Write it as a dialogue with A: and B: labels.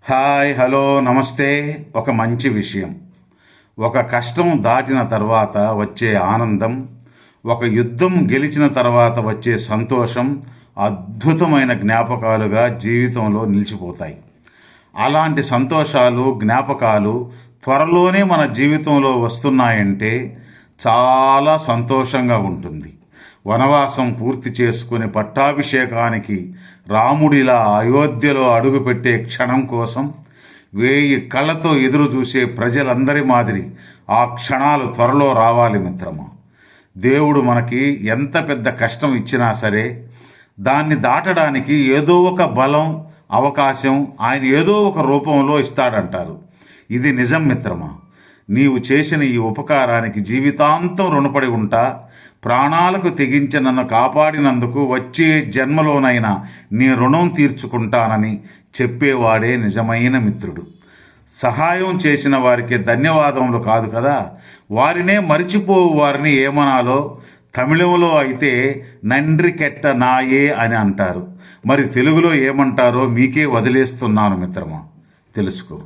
A: Hi, hello, నమస్తే. ఒక మంచి విషయం. ఒక కష్టం దాటిన తర్వాత వచ్చే ఆనందం, ఒక యుద్ధం గెలిచిన తర్వాత వచ్చే సంతోషం అద్భుతమైన జ్ఞాపకాలుగా జీవితంలో నిలిచిపోతాయి. అలాంటి సంతోషాలు, జ్ఞాపకాలు త్వరలోనే మన జీవితంలో వస్తున్నాయంటే చాలా సంతోషంగా ఉంటుంది. వనవాసం పూర్తి చేసుకుని పట్టాభిషేకానికి రాముడిలా అయోధ్యలో అడుగుపెట్టే క్షణం కోసం 1000 కళ్ళతో ఎదురు చూసే ప్రజలందరి మాదిరి ఆ క్షణాలు త్వరలో రావాలి మిత్రమా. దేవుడు మనకి ఎంత పెద్ద కష్టం ఇచ్చినా సరే దాన్ని దాటడానికి ఏదో ఒక బలం, అవకాశం ఆయన ఏదో ఒక రూపంలో ఇస్తాడంటారు. ఇది నిజం మిత్రమా. నీవు చేసిన ఈ ఉపకారానికి జీవితాంతం రుణపడి ఉంటా. ప్రాణాలకు తెగించి నన్ను కాపాడినందుకు వచ్చే జన్మలోనైనా నీ రుణం తీర్చుకుంటానని చెప్పేవాడే నిజమైన మిత్రుడు. సహాయం చేసిన వారికి ధన్యవాదములు కాదు కదా, వారినే మరిచిపోవు వారిని ఏమనాలో తమిళంలో అయితే నండ్రి కెట్ట నాయే అని అంటారు. మరి తెలుగులో ఏమంటారో మీకే వదిలేస్తున్నాను మిత్రమా, తెలుసుకో.